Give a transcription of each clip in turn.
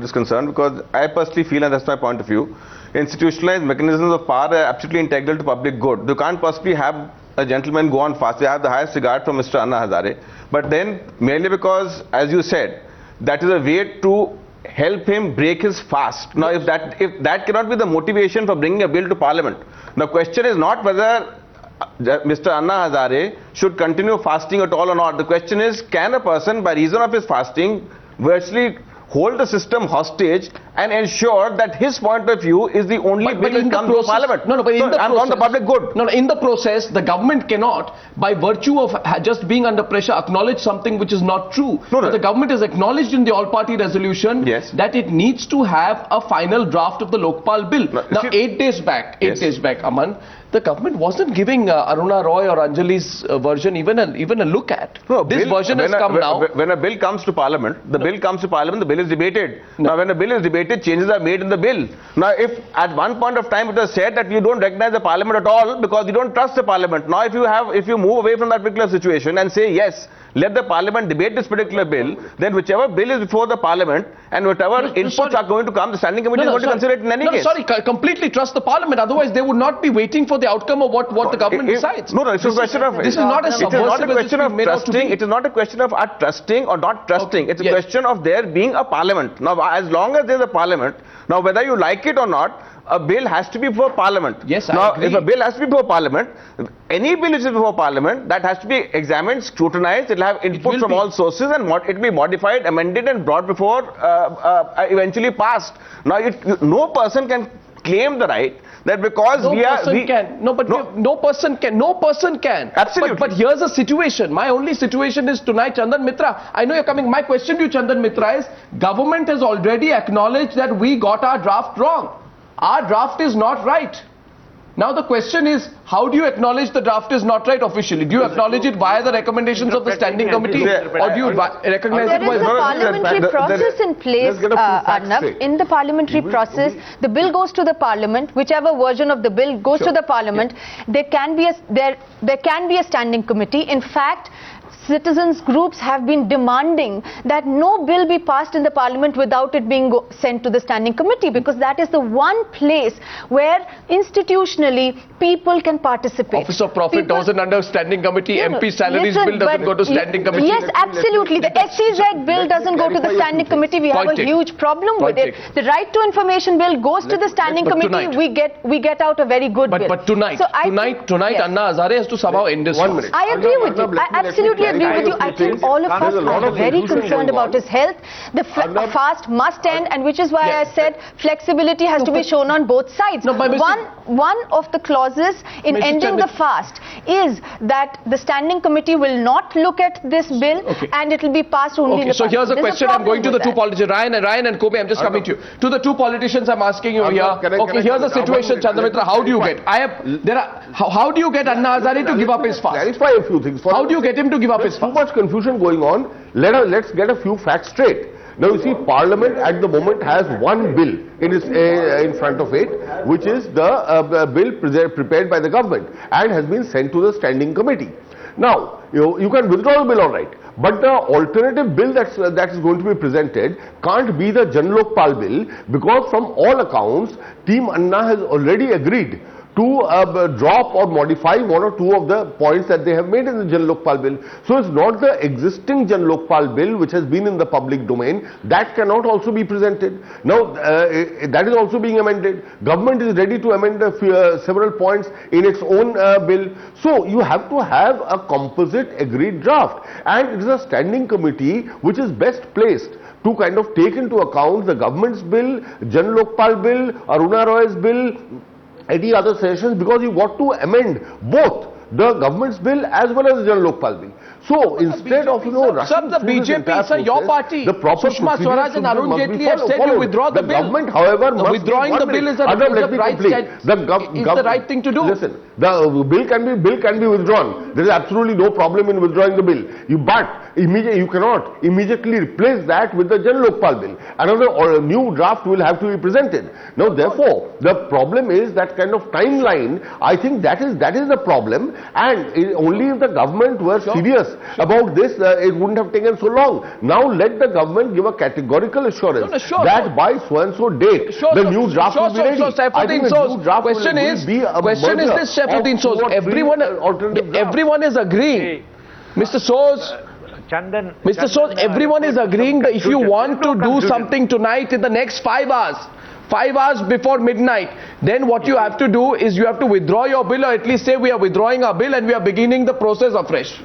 is concerned, because I personally feel, and that's my point of view, institutionalized mechanisms of power are absolutely integral to public good. You can't possibly have a gentleman go on fast. They have the highest regard for Mr. Anna Hazare, but then merely because, as you said, that is a way to help him break his fast. Now, if that cannot be the motivation for bringing a bill to Parliament, the question is not whether Mr. Anna Hazare should continue fasting at all or not. The question is, can a person, by reason of his fasting, virtually hold the system hostage and ensure that his point of view is the only bill that comes to Parliament? No, but in the process, on the public good. No, in the process, the government cannot, by virtue of just being under pressure, acknowledge something which is not true. No. The government has acknowledged in the all-party resolution that it needs to have a final draft of the Lokpal bill. Now, 8 days back, Aman, the government wasn't giving Aruna Roy or Anjali's version even a look at. No, this version has come now. When a bill comes to Parliament, the bill comes to Parliament, the bill is debated. Now, when a bill is debated, changes are made in the bill. Now, if at one point of time it was said that you don't recognize the Parliament at all because you don't trust the Parliament. Now, if you move away from that particular situation and say, yes, let the Parliament debate this particular bill, then whichever bill is before the Parliament and whatever inputs are going to come, the Standing Committee is going to consider it in any case. Completely trust the Parliament. Otherwise, they would not be waiting for the outcome of what the government decides. No, it's a question of... This is not a question of trusting. It is not a question of trusting or not trusting. It's a question of there being a Parliament. Now, as long as there's a Parliament, now whether you like it or not, a bill has to be before Parliament. Yes, now, I agree. if a bill has to be before Parliament, any bill which is before Parliament, that has to be examined, scrutinized, it will have input from all sources, and it will be modified, amended and brought before eventually passed. Now, no person can claim the right that because no person can. Absolutely. But here's a situation. My only situation is tonight, Chandan Mitra. I know you're coming. My question to you, Chandan Mitra, is government has already acknowledged that we got our draft wrong. Our draft is not right. Now the question is, how do you acknowledge the draft is not right officially? Do you acknowledge it via the recommendations of the Standing Committee, or do you recognize it? There is a parliamentary process in place, Arnab. In the parliamentary process, the bill goes to the Parliament. Whichever version of the bill goes to the Parliament, there can be a Standing Committee. In fact, citizens groups have been demanding that no bill be passed in the Parliament without it being sent to the Standing Committee, because that is the one place where institutionally people can participate. Office of Profit doesn't under Standing Committee. MP salaries bill doesn't go to Standing Committee. Yes, absolutely. The SEZ bill doesn't go to the Standing Committee. We have a huge problem with it. The Right to Information bill goes to the Standing Committee. We get out a very good bill. But tonight, Anna Hazare has to somehow end this. 1 minute. I agree with you. I absolutely agree with you. I think all of us are very concerned about his health. The fast must end, and which is why I said flexibility has to be shown on both sides. One of the clauses in ending the fast is that the Standing Committee will not look at this bill and it will be passed only in the So here's a question. I'm going to the two politicians, Ryan and Kobe. I'm just coming to you. To the two politicians, I'm asking you here. Okay, here's the situation, Chandramitra. How do you get? How do you get Anna Hazare to give up his fast? Clarify a few things. How do you get him to give up his fast? Too much confusion going on. Let's get a few facts straight. Now you see, Parliament at the moment has one bill in front of it, which is the bill prepared by the government and has been sent to the Standing Committee. Now you can withdraw the bill, all right, but the alternative bill that is going to be presented can't be the Jan Lokpal bill, because from all accounts Team Anna has already agreed to drop or modify one or two of the points that they have made in the Jan Lokpal bill. So it's not the existing Jan Lokpal bill which has been in the public domain that cannot also be presented. Now that is also being amended. Government is ready to amend several points in its own bill. So you have to have a composite agreed draft, and it is a Standing Committee which is best placed to kind of take into account the government's bill, Jan Lokpal bill, Aruna Roy's bill, any other sessions, because you got to amend both the government's bill as well as the Jan Lokpal bill. So instead of rushing the BJP, sir, your party, the proper Sushma Swaraj and Arun Jaitley have said you withdraw the bill. Government, however, withdrawing the bill is the right thing to do. Listen, the bill can be withdrawn. There is absolutely no problem in withdrawing the bill. But you cannot immediately replace that with the Jan Lokpal bill. Another or a new draft will have to be presented. Now, therefore, the problem is that kind of timeline. I think that is the problem, and only if the government were serious about this, it wouldn't have taken so long. Now, let the government give a categorical assurance that by so and so date the new draft will be ready. I think the new draft will be a question is this, Saifuddin Soz, everyone is agreeing. Mr. Soz, Mr. Soz, everyone is agreeing that if you want to do something tonight in the next 5 hours before midnight, then what you have to do is you have to withdraw your bill, or at least say we are withdrawing our bill and we are beginning the process afresh.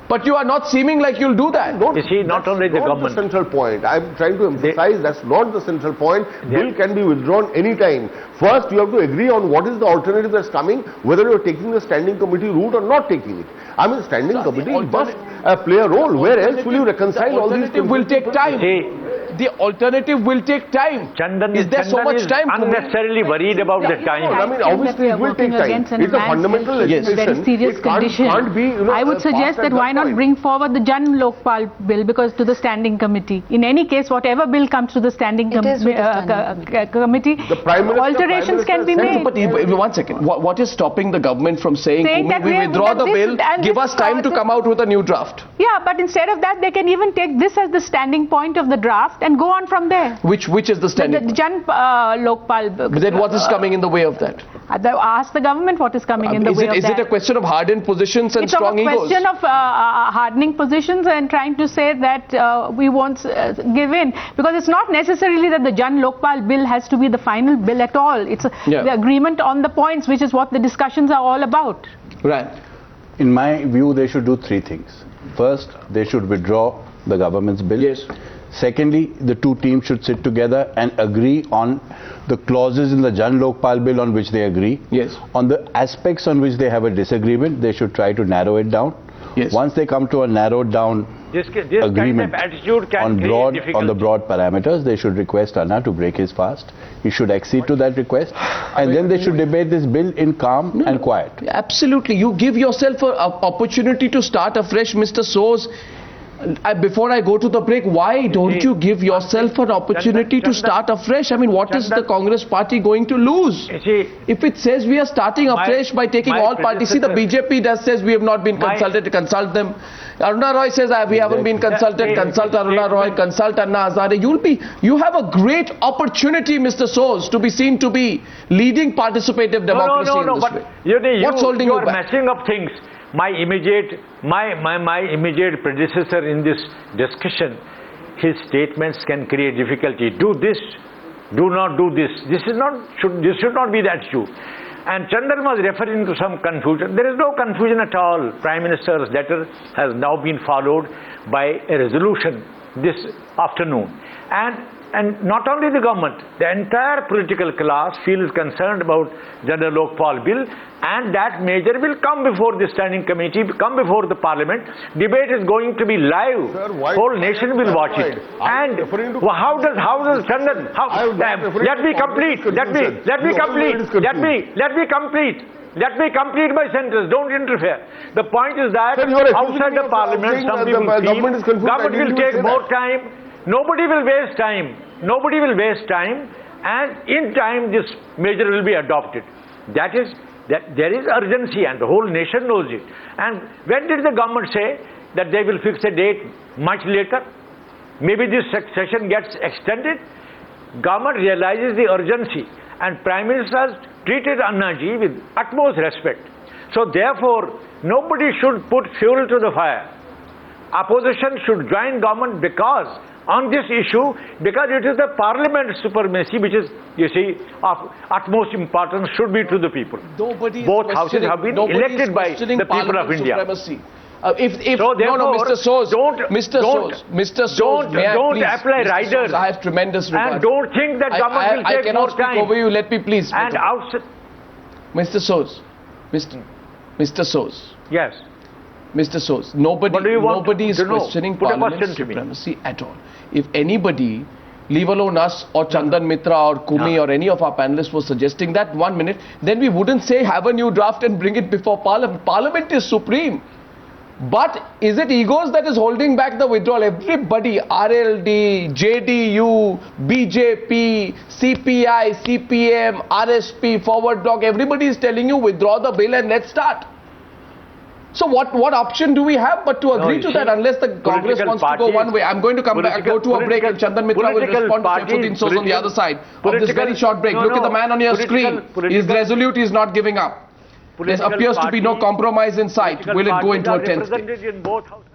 But you are not seeming like you'll do that. You see, not only the government. That's the central point. I'm trying to emphasize that's not the central point. Bill can be withdrawn anytime. First, you have to agree on what is the alternative that's coming, whether you're taking the standing committee route or not taking it. I mean, standing committee must play a role. Where else will you reconcile all these things? Will take time. The alternative will take time. Is there so much time? Unnecessarily worried about the time. I mean, obviously it will take time. It's a fundamental legislation. Very serious condition. I would suggest that why not bring forward the Jan Lokpal bill, because to the standing committee. In any case, whatever bill comes to the standing committee, alterations can be made. But one second, what is stopping the government from saying that we withdraw the bill, give us time to come out with a new draft? Yeah, but instead of that, they can even take this as the standing point of the draft and go on from there. Which is the standing? The Jan Lokpal. But then what is coming in the way of that? Ask the government what is coming in the way of that. Is it a question of hardened positions and strong egos? It's a question of hardening positions and trying to say that we won't give in, because it's not necessarily that the Jan Lokpal bill has to be the final bill at all. It's the agreement on the points, which is what the discussions are all about. Right. In my view, they should do 3 things. First, they should withdraw the government's bill. Yes. Secondly, the two teams should sit together and agree on the clauses in the Jan Lokpal bill on which they agree. Yes. On the aspects on which they have a disagreement, they should try to narrow it down. Yes. Once they come to a narrowed down agreement on the broad parameters, they should request Anna to break his fast. He should accede to that request, and then they should debate this bill in calm and quiet. Absolutely. You give yourself an opportunity to start afresh, Mr. Soz. Before I go to the break, why don't you give yourself an opportunity to start afresh? I mean, what is the Congress party going to lose? If it says we are starting afresh by taking all parties, see, the BJP says we have not been consulted, consult them. Aruna Roy says we haven't been consulted, consult Aruna Roy, consult Anna Hazare. You have a great opportunity, Mr. Soz, to be seen to be leading participative democracy in this way. What's holding you back? You are messing up things. My immediate predecessor in this discussion, his statements can create difficulty. Do this, do not do this. This should not be that issue. And Chandan was referring to some confusion. There is no confusion at all. Prime Minister's letter has now been followed by a resolution this afternoon. And not only the government, the entire political class feels concerned about Jan Lokpal bill, and that measure will come before the standing committee, come before the parliament. Debate is going to be live. Sir, whole nation will watch it. And how does Chandan? Let me complete. Let me complete my sentence. Don't interfere. The point is that outside the parliament, some people feel government will take more time. Nobody will waste time. Nobody will waste time, and in time this measure will be adopted. That there is urgency, and the whole nation knows it. And when did the government say that they will fix a date much later? Maybe this session gets extended. Government realizes the urgency, and Prime Minister has treated Annaji with utmost respect. So therefore, nobody should put fuel to the fire. Opposition should join government because on this issue, because it is the parliament supremacy which is, you see, of utmost importance, should be to the people. Both houses have been elected by the people of India. Mr. Soz, don't apply riders. I have tremendous regard. And don't think that government will take more time. I cannot speak over you. Let me please. And outside, Mr. Soz, Mr. Soz. Yes. Mr. Soz, nobody is questioning parliament supremacy at all. If anybody, leave alone us or Chandan Mitra or Kumi or any of our panelists was suggesting that 1 minute, then we wouldn't say have a new draft and bring it before parliament. Parliament is supreme. But is it egos that is holding back the withdrawal? Everybody, RLD, JDU, BJP, CPI, CPM, RSP, Forward Bloc, everybody is telling you withdraw the bill and let's start. So what option do we have but to agree to that unless the Congress wants to go one way? I'm going to come back, go to a break, and Chandan Mitra will respond to Shamsuddin Soz on the other side of this very short break. Look at the man on your screen. He's resolute, he's not giving up. There appears to be no compromise in sight. Will it go into a 10th day?